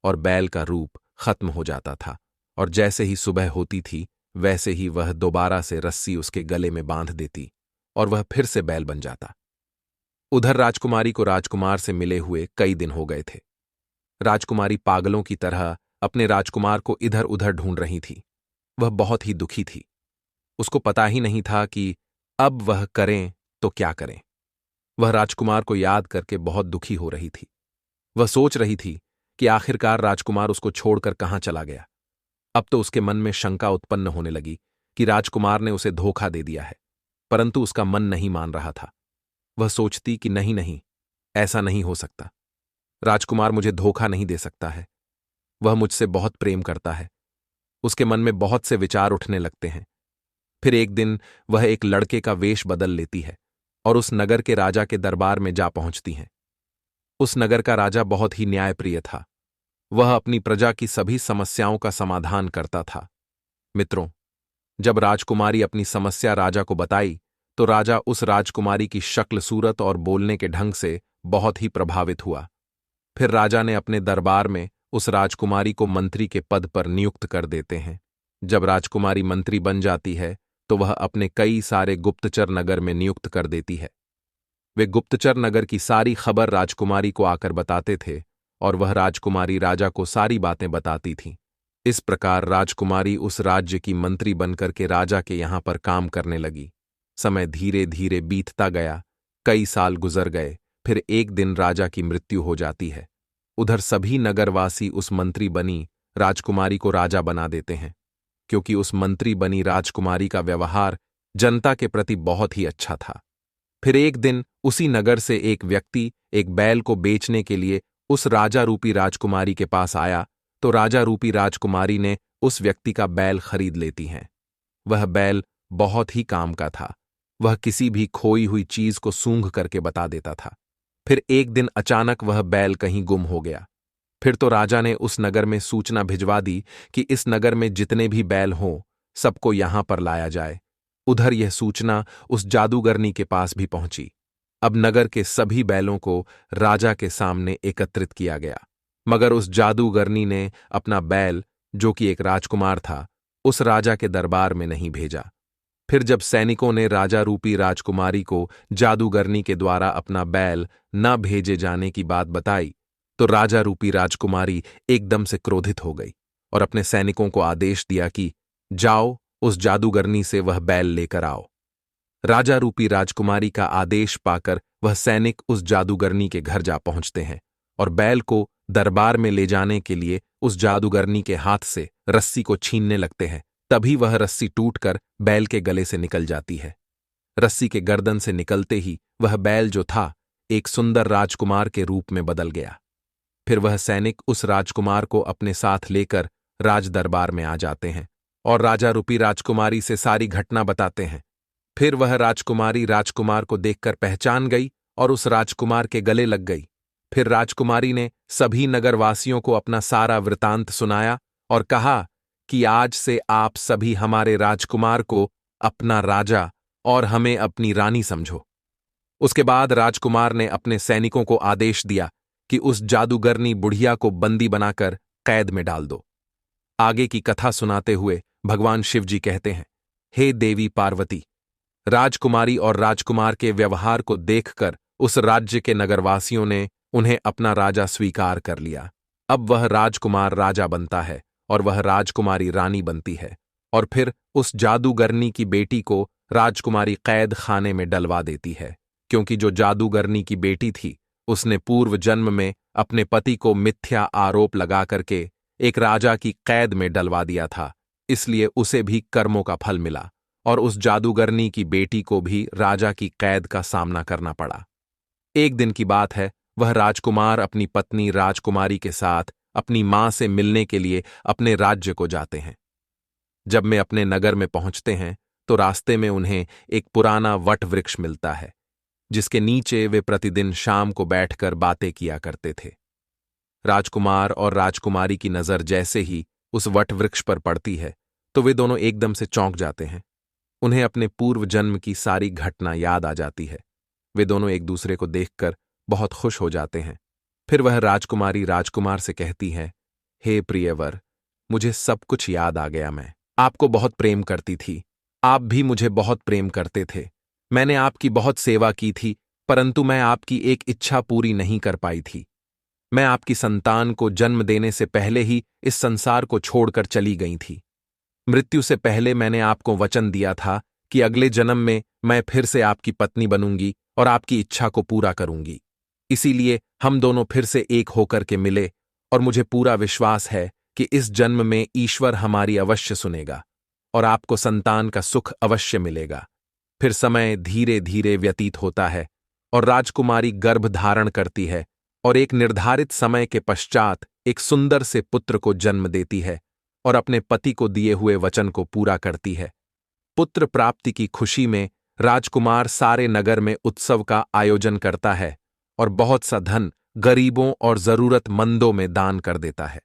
और बैल का रूप खत्म हो जाता था। और जैसे ही सुबह होती थी वैसे ही वह दोबारा से रस्सी उसके गले में बांध देती और वह फिर से बैल बन जाता। उधर राजकुमारी को राजकुमार से मिले हुए कई दिन हो गए थे। राजकुमारी पागलों की तरह अपने राजकुमार को इधर उधर ढूंढ रही थी। वह बहुत ही दुखी थी। उसको पता ही नहीं था कि अब वह करें तो क्या करें। वह राजकुमार को याद करके बहुत दुखी हो रही थी। वह सोच रही थी कि आखिरकार राजकुमार उसको छोड़कर कहां चला गया। अब तो उसके मन में शंका उत्पन्न होने लगी कि राजकुमार ने उसे धोखा दे दिया है, परंतु उसका मन नहीं मान रहा था। वह सोचती कि नहीं नहीं, ऐसा नहीं हो सकता। राजकुमार मुझे धोखा नहीं दे सकता है। वह मुझसे बहुत प्रेम करता है। उसके मन में बहुत से विचार उठने लगते हैं। फिर एक दिन वह एक लड़के का वेश बदल लेती है और उस नगर के राजा के दरबार में जा पहुंचती हैं। उस नगर का राजा बहुत ही न्यायप्रिय था। वह अपनी प्रजा की सभी समस्याओं का समाधान करता था। मित्रों, जब राजकुमारी अपनी समस्या राजा को बताई तो राजा उस राजकुमारी की शक्ल सूरत और बोलने के ढंग से बहुत ही प्रभावित हुआ। फिर राजा ने अपने दरबार में उस राजकुमारी को मंत्री के पद पर नियुक्त कर देते हैं। जब राजकुमारी मंत्री बन जाती है तो वह अपने कई सारे गुप्तचर नगर में नियुक्त कर देती है। वे गुप्तचर नगर की सारी खबर राजकुमारी को आकर बताते थे और वह राजकुमारी राजा को सारी बातें बताती थी। इस प्रकार राजकुमारी उस राज्य की मंत्री बनकर के राजा के यहां पर काम करने लगी। समय धीरे धीरे बीतता गया। कई साल गुजर गए। फिर एक दिन राजा की मृत्यु हो जाती है। उधर सभी नगरवासी उस मंत्री बनी राजकुमारी को राजा बना देते हैं, क्योंकि उस मंत्री बनी राजकुमारी का व्यवहार जनता के प्रति बहुत ही अच्छा था। फिर एक दिन उसी नगर से एक व्यक्ति एक बैल को बेचने के लिए उस राजा रूपी राजकुमारी के पास आया तो राजा रूपी राजकुमारी ने उस व्यक्ति का बैल खरीद लेती हैं। वह बैल बहुत ही काम का था। वह किसी भी खोई हुई चीज को सूंघ करके बता देता था। फिर एक दिन अचानक वह बैल कहीं गुम हो गया। फिर तो राजा ने उस नगर में सूचना भिजवा दी कि इस नगर में जितने भी बैल हों सबको यहां पर लाया जाए। उधर यह सूचना उस जादूगरनी के पास भी पहुंची। अब नगर के सभी बैलों को राजा के सामने एकत्रित किया गया, मगर उस जादूगरनी ने अपना बैल, जो कि एक राजकुमार था, उस राजा के दरबार में नहीं भेजा। फिर जब सैनिकों ने राजा रूपी राजकुमारी को जादूगरनी के द्वारा अपना बैल न भेजे जाने की बात बताई तो राजा रूपी राजकुमारी एकदम से क्रोधित हो गई और अपने सैनिकों को आदेश दिया कि जाओ, उस जादूगरनी से वह बैल लेकर आओ। राजा रूपी राजकुमारी का आदेश पाकर वह सैनिक उस जादूगरनी के घर जा पहुंचते हैं और बैल को दरबार में ले जाने के लिए उस जादूगरनी के हाथ से रस्सी को छीनने लगते हैं। तभी वह रस्सी टूटकर बैल के गले से निकल जाती है। रस्सी के गर्दन से निकलते ही वह बैल जो था एक सुंदर राजकुमार के रूप में बदल गया। फिर वह सैनिक उस राजकुमार को अपने साथ लेकर राज दरबार में आ जाते हैं और राजा रूपी राजकुमारी से सारी घटना बताते हैं। फिर वह राजकुमारी राजकुमार को देखकर पहचान गई और उस राजकुमार के गले लग गई। फिर राजकुमारी ने सभी नगरवासियों को अपना सारा वृतांत सुनाया और कहा कि आज से आप सभी हमारे राजकुमार को अपना राजा और हमें अपनी रानी समझो। उसके बाद राजकुमार ने अपने सैनिकों को आदेश दिया कि उस जादूगरनी बुढ़िया को बंदी बनाकर कैद में डाल दो। आगे की कथा सुनाते हुए भगवान शिव जी कहते हैं, हे देवी पार्वती, राजकुमारी और राजकुमार के व्यवहार को देखकर उस राज्य के नगरवासियों ने उन्हें अपना राजा स्वीकार कर लिया। अब वह राजकुमार राजा बनता है और वह राजकुमारी रानी बनती है, और फिर उस जादूगरनी की बेटी को राजकुमारी कैद खाने में डलवा देती है, क्योंकि जो जादूगरनी की बेटी थी उसने पूर्व जन्म में अपने पति को मिथ्या आरोप लगा करके एक राजा की कैद में डलवा दिया था, इसलिए उसे भी कर्मों का फल मिला और उस जादूगरनी की बेटी को भी राजा की कैद का सामना करना पड़ा। एक दिन की बात है, वह राजकुमार अपनी पत्नी राजकुमारी के साथ अपनी मां से मिलने के लिए अपने राज्य को जाते हैं। जब वे अपने नगर में पहुंचते हैं तो रास्ते में उन्हें एक पुराना वट वृक्ष मिलता है, जिसके नीचे वे प्रतिदिन शाम को बैठकर बातें किया करते थे। राजकुमार और राजकुमारी की नजर जैसे ही उस वट वृक्ष पर पड़ती है तो वे दोनों एकदम से चौंक जाते हैं। उन्हें अपने पूर्व जन्म की सारी घटना याद आ जाती है। वे दोनों एक दूसरे को देखकर बहुत खुश हो जाते हैं। फिर वह राजकुमारी राजकुमार से कहती है, हे प्रियवर, मुझे सब कुछ याद आ गया। मैं आपको बहुत प्रेम करती थी, आप भी मुझे बहुत प्रेम करते थे। मैंने आपकी बहुत सेवा की थी, परंतु मैं आपकी एक इच्छा पूरी नहीं कर पाई थी। मैं आपकी संतान को जन्म देने से पहले ही इस संसार को छोड़कर चली गई थी। मृत्यु से पहले मैंने आपको वचन दिया था कि अगले जन्म में मैं फिर से आपकी पत्नी बनूंगी और आपकी इच्छा को पूरा करूंगी। इसीलिए हम दोनों फिर से एक होकर के मिले, और मुझे पूरा विश्वास है कि इस जन्म में ईश्वर हमारी अवश्य सुनेगा और आपको संतान का सुख अवश्य मिलेगा। फिर समय धीरे धीरे व्यतीत होता है और राजकुमारी गर्भ धारण करती है और एक निर्धारित समय के पश्चात एक सुंदर से पुत्र को जन्म देती है और अपने पति को दिए हुए वचन को पूरा करती है। पुत्र प्राप्ति की खुशी में राजकुमार सारे नगर में उत्सव का आयोजन करता है और बहुत सा धन गरीबों और जरूरतमंदों में दान कर देता है।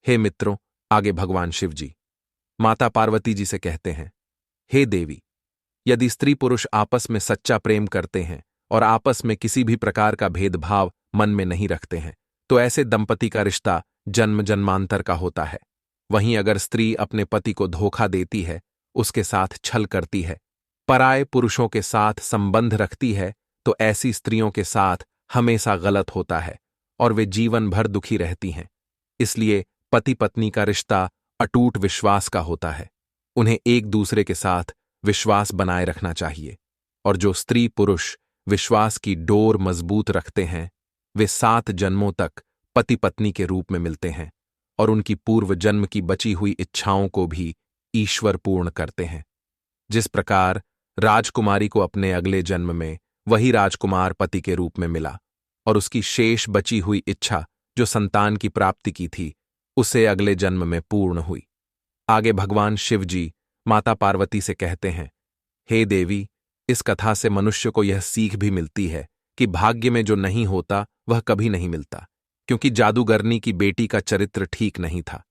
हे मित्रों, आगे भगवान शिव जी माता पार्वती जी से कहते हैं, हे देवी, यदि स्त्री पुरुष आपस में सच्चा प्रेम करते हैं और आपस में किसी भी प्रकार का भेदभाव मन में नहीं रखते हैं तो ऐसे दंपति का रिश्ता जन्म जन्मांतर का होता है। वहीं अगर स्त्री अपने पति को धोखा देती है, उसके साथ छल करती है, पराये पुरुषों के साथ संबंध रखती है, तो ऐसी स्त्रियों के साथ हमेशा गलत होता है और वे जीवन भर दुखी रहती हैं। इसलिए पति पत्नी का रिश्ता अटूट विश्वास का होता है। उन्हें एक दूसरे के साथ विश्वास बनाए रखना चाहिए, और जो स्त्री पुरुष विश्वास की डोर मजबूत रखते हैं वे 7 जन्मों तक पति पत्नी के रूप में मिलते हैं और उनकी पूर्व जन्म की बची हुई इच्छाओं को भी ईश्वर पूर्ण करते हैं। जिस प्रकार राजकुमारी को अपने अगले जन्म में वही राजकुमार पति के रूप में मिला और उसकी शेष बची हुई इच्छा जो संतान की प्राप्ति की थी उसे अगले जन्म में पूर्ण हुई। आगे भगवान शिव जी माता पार्वती से कहते हैं, हे देवी, इस कथा से मनुष्य को यह सीख भी मिलती है कि भाग्य में जो नहीं होता वह कभी नहीं मिलता, क्योंकि जादूगरनी की बेटी का चरित्र ठीक नहीं था।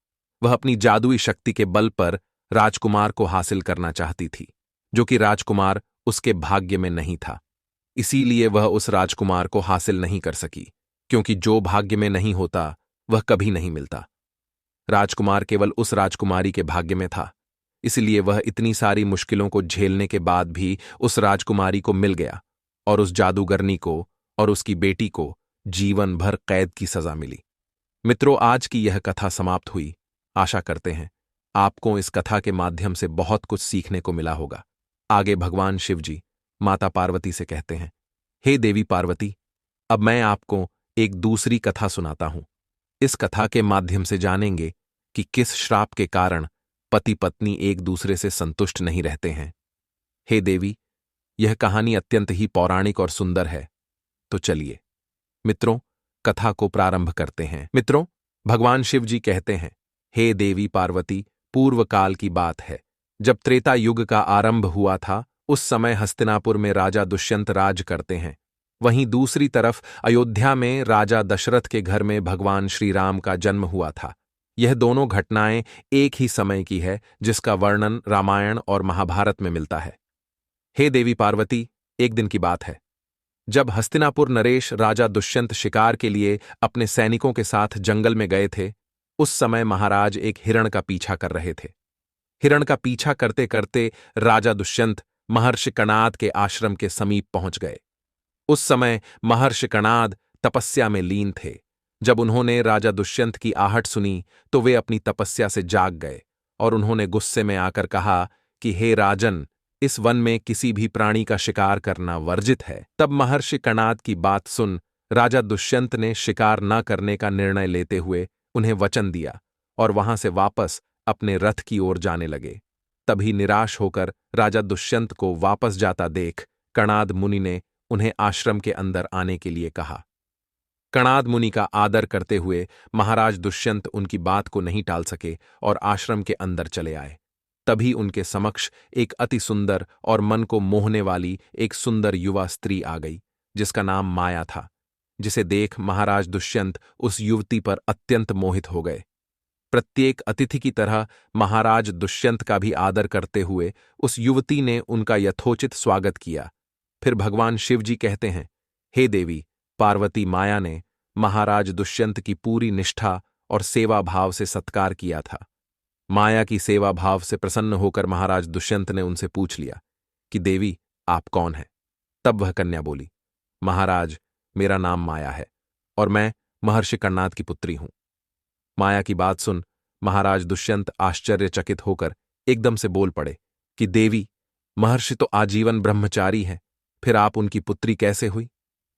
वह अपनी जादुई शक्ति के बल पर राजकुमार को हासिल करना चाहती थी, जो कि राजकुमार उसके भाग्य में नहीं था। इसीलिए वह उस राजकुमार को हासिल नहीं कर सकी, क्योंकि जो भाग्य में नहीं होता वह कभी नहीं मिलता। राजकुमार केवल उस राजकुमारी के भाग्य में था, इसलिए वह इतनी सारी मुश्किलों को झेलने के बाद भी उस राजकुमारी को मिल गया और उस जादूगरनी को और उसकी बेटी को जीवन भर कैद की सजा मिली। मित्रों, आज की यह कथा समाप्त हुई। आशा करते हैं आपको इस कथा के माध्यम से बहुत कुछ सीखने को मिला होगा। आगे भगवान शिव जी माता पार्वती से कहते हैं, हे देवी पार्वती, अब मैं आपको एक दूसरी कथा सुनाता हूं। इस कथा के माध्यम से जानेंगे कि किस श्राप के कारण पति पत्नी एक दूसरे से संतुष्ट नहीं रहते हैं। हे देवी, यह कहानी अत्यंत ही पौराणिक और सुंदर है। तो चलिए मित्रों, कथा को प्रारंभ करते हैं। मित्रों, भगवान शिव जी कहते हैं, हे देवी पार्वती, पूर्व काल की बात है, जब त्रेता युग का आरंभ हुआ था, उस समय हस्तिनापुर में राजा दुष्यंत राज करते हैं। वहीं दूसरी तरफ अयोध्या में राजा दशरथ के घर में भगवान श्री राम का जन्म हुआ था। यह दोनों घटनाएं एक ही समय की है, जिसका वर्णन रामायण और महाभारत में मिलता है। हे देवी पार्वती, एक दिन की बात है, जब हस्तिनापुर नरेश राजा दुष्यंत शिकार के लिए अपने सैनिकों के साथ जंगल में गए थे, उस समय महाराज एक हिरण का पीछा कर रहे थे। हिरण का पीछा करते करते राजा दुष्यंत महर्षि कणाद के आश्रम के समीप पहुंच गए। उस समय महर्षि कणाद तपस्या में लीन थे। जब उन्होंने राजा दुष्यंत की आहट सुनी तो वे अपनी तपस्या से जाग गए और उन्होंने गुस्से में आकर कहा कि हे राजन, इस वन में किसी भी प्राणी का शिकार करना वर्जित है। तब महर्षि कणाद की बात सुन राजा दुष्यंत ने शिकार न करने का निर्णय लेते हुए उन्हें वचन दिया और वहां से वापस अपने रथ की ओर जाने लगे। तभी निराश होकर राजा दुष्यंत को वापस जाता देख कणाद मुनि ने उन्हें आश्रम के अंदर आने के लिए कहा। कणाद मुनि का आदर करते हुए महाराज दुष्यंत उनकी बात को नहीं टाल सके और आश्रम के अंदर चले आए। तभी उनके समक्ष एक अति सुंदर और मन को मोहने वाली एक सुंदर युवा स्त्री आ गई, जिसका नाम माया था, जिसे देख महाराज दुष्यंत उस युवती पर अत्यंत मोहित हो गए। प्रत्येक अतिथि की तरह महाराज दुष्यंत का भी आदर करते हुए उस युवती ने उनका यथोचित स्वागत किया। फिर भगवान शिवजी कहते हैं, हे देवी पार्वती, माया ने महाराज दुष्यंत की पूरी निष्ठा और सेवा भाव से सत्कार किया था। माया की सेवा भाव से प्रसन्न होकर महाराज दुष्यंत ने उनसे पूछ लिया कि देवी आप कौन हैं? तब वह कन्या बोली, महाराज मेरा नाम माया है और मैं महर्षि कणाद की पुत्री हूं। माया की बात सुन महाराज दुष्यंत आश्चर्यचकित होकर एकदम से बोल पड़े कि देवी, महर्षि तो आजीवन ब्रह्मचारी हैं, फिर आप उनकी पुत्री कैसे हुई?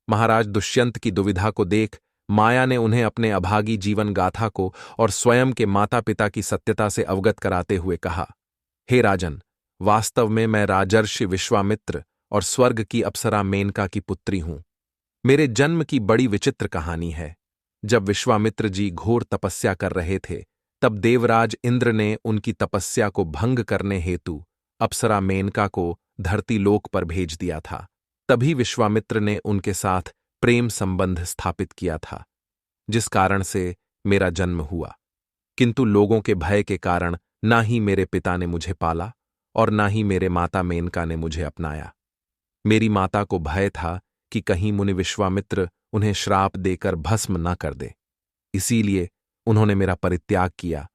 महाराज दुष्यंत की दुविधा को देख माया ने उन्हें अपने अभागी जीवन गाथा को और स्वयं के माता पिता की सत्यता से अवगत कराते हुए कहा, हे राजन, वास्तव में मैं राजर्षि विश्वामित्र और स्वर्ग की अप्सरा मेनका की पुत्री हूं। मेरे जन्म की बड़ी विचित्र कहानी है। जब विश्वामित्र जी घोर तपस्या कर रहे थे, तब देवराज इंद्र ने उनकी तपस्या को भंग करने हेतु अप्सरा मेनका को धरती लोक पर भेज दिया था। तभी विश्वामित्र ने उनके साथ प्रेम संबंध स्थापित किया था, जिस कारण से मेरा जन्म हुआ। किंतु लोगों के भय के कारण ना ही मेरे पिता ने मुझे पाला और ना ही मेरे माता मेनका ने मुझे अपनाया। मेरी माता को भय था कि कहीं मुनि विश्वामित्र उन्हें श्राप देकर भस्म न कर दे, इसीलिए उन्होंने मेरा परित्याग किया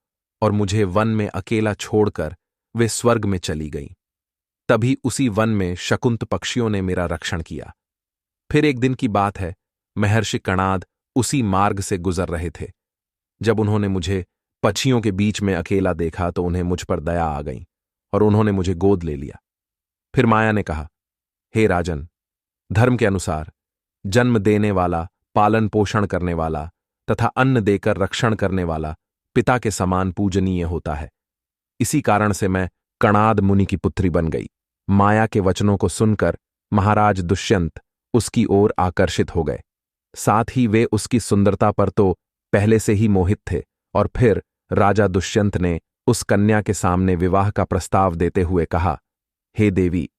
और मुझे वन में अकेला छोड़कर वे स्वर्ग में चली गईं। तभी उसी वन में शकुंत पक्षियों ने मेरा रक्षण किया। फिर एक दिन की बात है, महर्षि कणाद उसी मार्ग से गुजर रहे थे। जब उन्होंने मुझे पक्षियों के बीच में अकेला देखा तो उन्हें मुझ पर दया आ गई और उन्होंने मुझे गोद ले लिया। फिर माया ने कहा, हे राजन, धर्म के अनुसार जन्म देने वाला, पालन पोषण करने वाला तथा अन्न देकर रक्षण करने वाला पिता के समान पूजनीय होता है। इसी कारण से मैं कणाद मुनि की पुत्री बन गई। माया के वचनों को सुनकर महाराज दुष्यंत उसकी ओर आकर्षित हो गए। साथ ही वे उसकी सुंदरता पर तो पहले से ही मोहित थे और फिर राजा दुष्यंत ने उस कन्या के सामने विवाह का प्रस्ताव देते हुए कहा, हे देवी,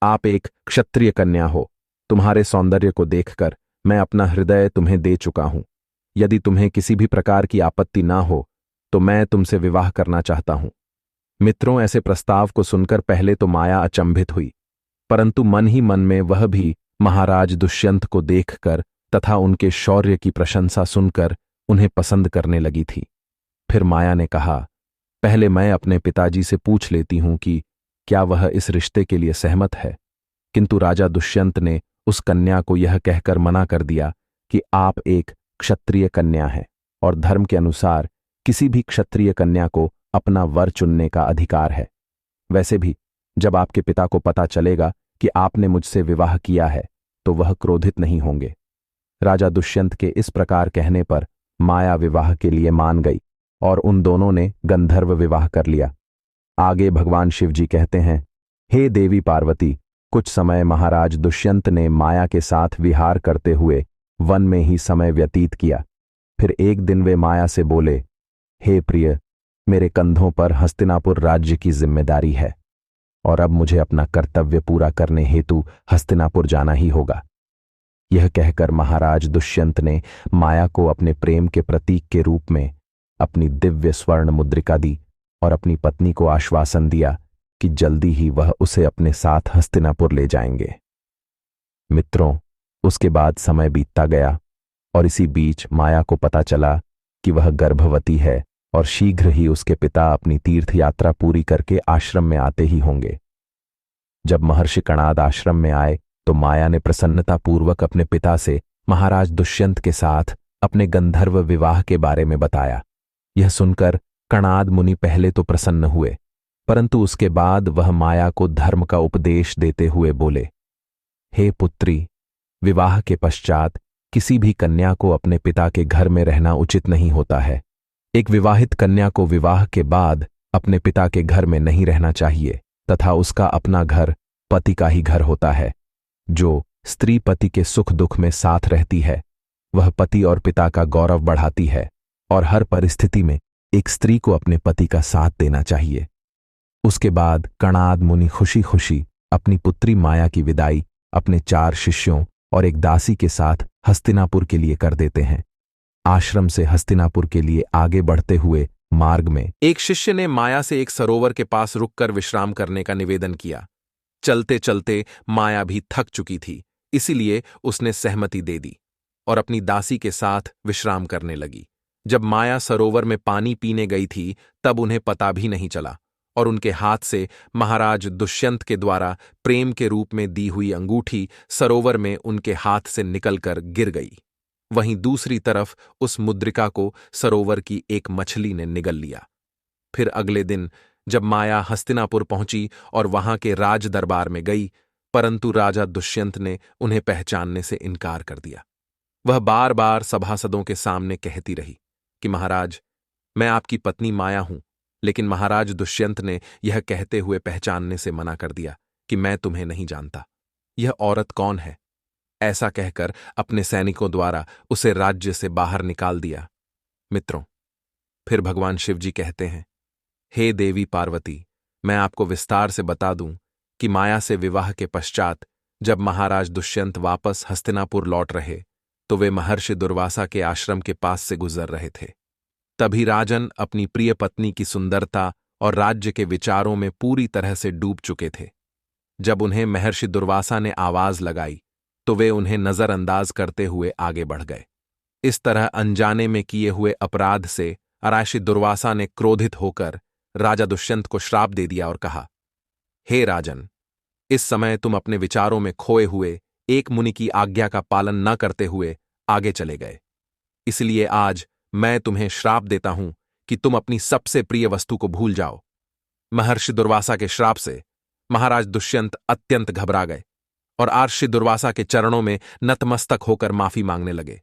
आप एक क्षत्रिय कन्या हो। तुम्हारे सौंदर्य को देखकर मैं अपना हृदय तुम्हें दे चुका हूं। यदि तुम्हें किसी भी प्रकार की आपत्ति ना हो तो मैं तुमसे विवाह करना चाहता हूं। मित्रों, ऐसे प्रस्ताव को सुनकर पहले तो माया अचंभित हुई, परंतु मन ही मन में वह भी महाराज दुष्यंत को देखकर तथा उनके शौर्य की प्रशंसा सुनकर उन्हें पसंद करने लगी थी। फिर माया ने कहा, पहले मैं अपने पिताजी से पूछ लेती हूं कि क्या वह इस रिश्ते के लिए सहमत है। किंतु राजा दुष्यंत ने उस कन्या को यह कहकर मना कर दिया कि आप एक क्षत्रिय कन्या हैं और धर्म के अनुसार किसी भी क्षत्रिय कन्या को अपना वर चुनने का अधिकार है। वैसे भी जब आपके पिता को पता चलेगा कि आपने मुझसे विवाह किया है तो वह क्रोधित नहीं होंगे। राजा दुष्यंत के इस प्रकार कहने पर माया विवाह के लिए मान गई और उन दोनों ने गंधर्व विवाह कर लिया। आगे भगवान शिवजी कहते हैं, हे देवी पार्वती, कुछ समय महाराज दुष्यंत ने माया के साथ विहार करते हुए वन में ही समय व्यतीत किया। फिर एक दिन वे माया से बोले, हे प्रिय, मेरे कंधों पर हस्तिनापुर राज्य की जिम्मेदारी है और अब मुझे अपना कर्तव्य पूरा करने हेतु हस्तिनापुर जाना ही होगा। यह कहकर महाराज दुष्यंत ने माया को अपने प्रेम के प्रतीक के रूप में अपनी दिव्य स्वर्ण मुद्रिका दी और अपनी पत्नी को आश्वासन दिया कि जल्दी ही वह उसे अपने साथ हस्तिनापुर ले जाएंगे। मित्रों, उसके बाद समय बीतता गया और इसी बीच माया को पता चला कि वह गर्भवती है और शीघ्र ही उसके पिता अपनी तीर्थ यात्रा पूरी करके आश्रम में आते ही होंगे। जब महर्षि कणाद आश्रम में आए तो माया ने प्रसन्नतापूर्वक अपने पिता से महाराज दुष्यंत के साथ अपने गंधर्व विवाह के बारे में बताया। यह सुनकर कणाद मुनि पहले तो प्रसन्न हुए, परंतु उसके बाद वह माया को धर्म का उपदेश देते हुए बोले, हे पुत्री, विवाह के पश्चात किसी भी कन्या को अपने पिता के घर में रहना उचित नहीं होता है। एक विवाहित कन्या को विवाह के बाद अपने पिता के घर में नहीं रहना चाहिए तथा उसका अपना घर पति का ही घर होता है। जो स्त्री पति के सुख दुख में साथ रहती है वह पति और पिता का गौरव बढ़ाती है और हर परिस्थिति में एक स्त्री को अपने पति का साथ देना चाहिए। उसके बाद कणाद मुनि खुशी खुशी अपनी पुत्री माया की विदाई अपने 4 शिष्यों और एक दासी के साथ हस्तिनापुर के लिए कर देते हैं। आश्रम से हस्तिनापुर के लिए आगे बढ़ते हुए मार्ग में एक शिष्य ने माया से एक सरोवर के पास रुककर विश्राम करने का निवेदन किया। चलते चलते माया भी थक चुकी थी, इसीलिए उसने सहमति दे दी और अपनी दासी के साथ विश्राम करने लगी। जब माया सरोवर में पानी पीने गई थी तब उन्हें पता भी नहीं चला और उनके हाथ से महाराज दुष्यंत के द्वारा प्रेम के रूप में दी हुई अंगूठी सरोवर में उनके हाथ से निकलकर गिर गई। वहीं दूसरी तरफ उस मुद्रिका को सरोवर की एक मछली ने निगल लिया। फिर अगले दिन जब माया हस्तिनापुर पहुंची और वहां के राज दरबार में गई, परंतु राजा दुष्यंत ने उन्हें पहचानने से इनकार कर दिया। वह बार बार सभासदों के सामने कहती रही कि महाराज, मैं आपकी पत्नी माया हूं, लेकिन महाराज दुष्यंत ने यह कहते हुए पहचानने से मना कर दिया कि मैं तुम्हें नहीं जानता। यह औरत कौन है? ऐसा कहकर अपने सैनिकों द्वारा उसे राज्य से बाहर निकाल दिया। मित्रों, फिर भगवान शिव जी कहते हैं, हे देवी पार्वती, मैं आपको विस्तार से बता दूं कि माया से विवाह के पश्चात जब महाराज दुष्यंत वापस हस्तिनापुर लौट रहे तो वे महर्षि दुर्वासा के आश्रम के पास से गुजर रहे थे। तभी राजन अपनी प्रिय पत्नी की सुंदरता और राज्य के विचारों में पूरी तरह से डूब चुके थे। जब उन्हें महर्षि दुर्वासा ने आवाज लगाई तो वे उन्हें नजरअंदाज करते हुए आगे बढ़ गए। इस तरह अनजाने में किए हुए अपराध से महर्षि दुर्वासा ने क्रोधित होकर राजा दुष्यंत को श्राप दे दिया और कहा, हे राजन, इस समय तुम अपने विचारों में खोए हुए एक मुनि की आज्ञा का पालन न करते हुए आगे चले गए। इसलिए आज मैं तुम्हें श्राप देता हूं कि तुम अपनी सबसे प्रिय वस्तु को भूल जाओ। महर्षि दुर्वासा के श्राप से महाराज दुष्यंत अत्यंत घबरा गए और महर्षि दुर्वासा के चरणों में नतमस्तक होकर माफी मांगने लगे।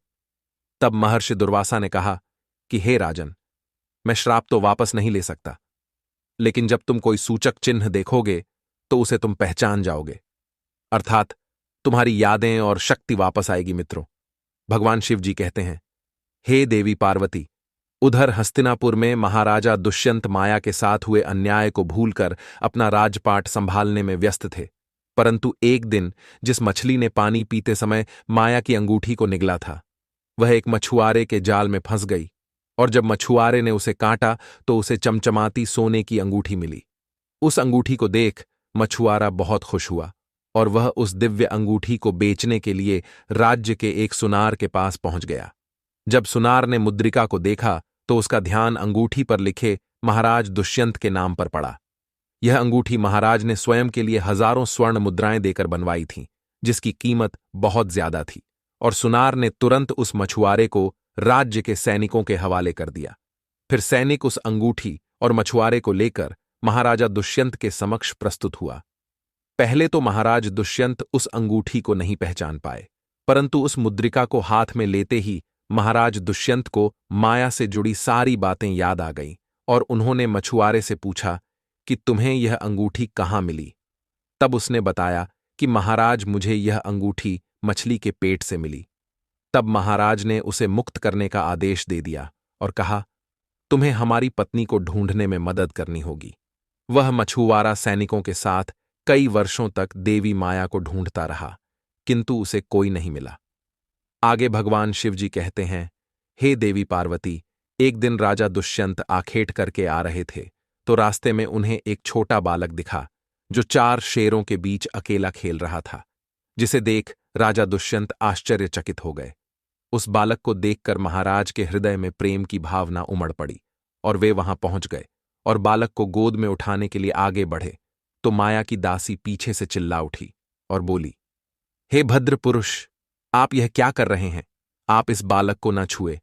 तब महर्षि दुर्वासा ने कहा कि हे राजन, मैं श्राप तो वापस नहीं ले सकता, लेकिन जब तुम कोई सूचक चिन्ह देखोगे तो उसे तुम पहचान जाओगे, अर्थात तुम्हारी यादें और शक्ति वापस आएगी। मित्रों, भगवान शिव जी कहते हैं, हे देवी पार्वती, उधर हस्तिनापुर में महाराजा दुष्यंत माया के साथ हुए अन्याय को भूलकर अपना राजपाट संभालने में व्यस्त थे, परंतु एक दिन जिस मछली ने पानी पीते समय माया की अंगूठी को निगला था, वह एक मछुआरे के जाल में फंस गई और जब मछुआरे ने उसे काटा तो उसे चमचमाती सोने की अंगूठी मिली। उस अंगूठी को देख मछुआरा बहुत खुश हुआ और वह उस दिव्य अंगूठी को बेचने के लिए राज्य के एक सुनार के पास पहुंच गया। जब सुनार ने मुद्रिका को देखा तो उसका ध्यान अंगूठी पर लिखे महाराज दुष्यंत के नाम पर पड़ा। यह अंगूठी महाराज ने स्वयं के लिए हजारों स्वर्ण मुद्राएं देकर बनवाई थीं, जिसकी कीमत बहुत ज्यादा थी, और सुनार ने तुरंत उस मछुआरे को राज्य के सैनिकों के हवाले कर दिया। फिर सैनिक उस अंगूठी और मछुआरे को लेकर महाराजा दुष्यंत के समक्ष प्रस्तुत हुआ। पहले तो महाराज दुष्यंत उस अंगूठी को नहीं पहचान पाए, परंतु उस मुद्रिका को हाथ में लेते ही महाराज दुष्यंत को माया से जुड़ी सारी बातें याद आ गईं और उन्होंने मछुआरे से पूछा कि तुम्हें यह अंगूठी कहाँ मिली। तब उसने बताया कि महाराज, मुझे यह अंगूठी मछली के पेट से मिली। तब महाराज ने उसे मुक्त करने का आदेश दे दिया और कहा, तुम्हें हमारी पत्नी को ढूंढने में मदद करनी होगी। वह मछुआरा सैनिकों के साथ कई वर्षों तक देवी माया को ढूंढता रहा, किंतु उसे कोई नहीं मिला। आगे भगवान शिव जी कहते हैं, हे देवी पार्वती, एक दिन राजा दुष्यंत आखेट करके आ रहे थे तो रास्ते में उन्हें एक छोटा बालक दिखा जो 4 शेरों के बीच अकेला खेल रहा था, जिसे देख राजा दुष्यंत आश्चर्यचकित हो गए। उस बालक को देखकर महाराज के हृदय में प्रेम की भावना उमड़ पड़ी और वे वहां पहुंच गए और बालक को गोद में उठाने के लिए आगे बढ़े तो माया की दासी पीछे से चिल्ला उठी और बोली, हे भद्र पुरुष, आप यह क्या कर रहे हैं? आप इस बालक को न छुए,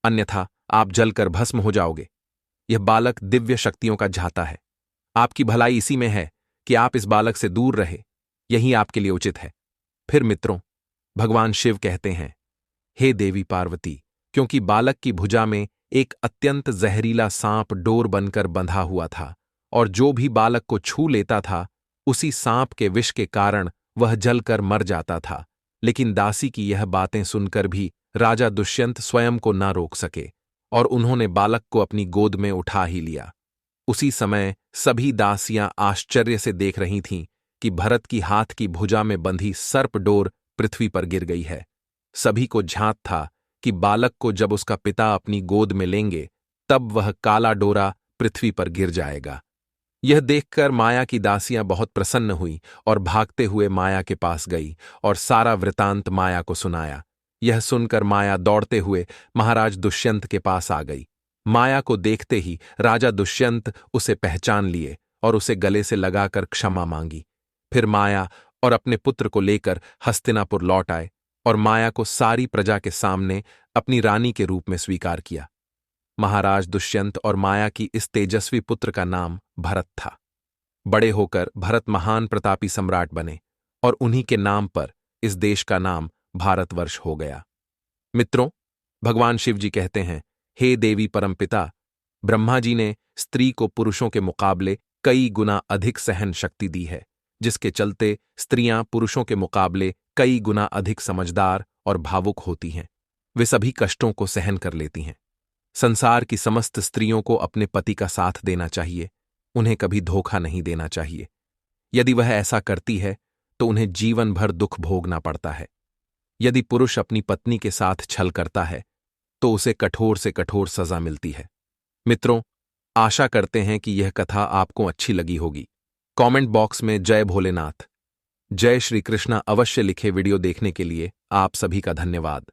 अन्यथा आप जलकर भस्म हो जाओगे। यह बालक दिव्य शक्तियों का झाता है। आपकी भलाई इसी में है कि आप इस बालक से दूर रहे, यही आपके लिए उचित है। फिर मित्रों, भगवान शिव कहते हैं, हे देवी पार्वती, क्योंकि बालक की भुजा में एक अत्यंत जहरीला सांप डोर बनकर बंधा हुआ था और जो भी बालक को छू लेता था उसी सांप के विष के कारण वह जलकर मर जाता था। लेकिन दासी की यह बातें सुनकर भी राजा दुष्यंत स्वयं को न रोक सके और उन्होंने बालक को अपनी गोद में उठा ही लिया। उसी समय सभी दासियां आश्चर्य से देख रही थीं कि भरत की हाथ की भुजा में बंधी सर्प डोर पृथ्वी पर गिर गई है। सभी को झांत था कि बालक को जब उसका पिता अपनी गोद में लेंगे तब वह काला डोरा पृथ्वी पर गिर जाएगा। यह देखकर माया की दासियां बहुत प्रसन्न हुई और भागते हुए माया के पास गई और सारा वृतांत माया को सुनाया। यह सुनकर माया दौड़ते हुए महाराज दुष्यंत के पास आ गई। माया को देखते ही राजा दुष्यंत उसे पहचान लिए और उसे गले से लगाकर क्षमा मांगी। फिर माया और अपने पुत्र को लेकर हस्तिनापुर लौट आए और माया को सारी प्रजा के सामने अपनी रानी के रूप में स्वीकार किया। महाराज दुष्यंत और माया की इस तेजस्वी पुत्र का नाम भरत था। बड़े होकर भरत महान प्रतापी सम्राट बने और उन्हीं के नाम पर इस देश का नाम भारतवर्ष हो गया। मित्रों, भगवान शिव जी कहते हैं, हे देवी परमपिता, ब्रह्मा जी ने स्त्री को पुरुषों के मुकाबले कई गुना अधिक सहन शक्ति दी है, जिसके चलते स्त्रियां पुरुषों के मुकाबले कई गुना अधिक समझदार और भावुक होती हैं। वे सभी कष्टों को सहन कर लेती हैं। संसार की समस्त स्त्रियों को अपने पति का साथ देना चाहिए, उन्हें कभी धोखा नहीं देना चाहिए। यदि वह ऐसा करती है तो उन्हें जीवन भर दुख भोगना पड़ता है। यदि पुरुष अपनी पत्नी के साथ छल करता है तो उसे कठोर से कठोर सजा मिलती है। मित्रों, आशा करते हैं कि यह कथा आपको अच्छी लगी होगी। कमेंट बॉक्स में जय भोलेनाथ, जय श्री कृष्णा अवश्य लिखे। वीडियो देखने के लिए आप सभी का धन्यवाद।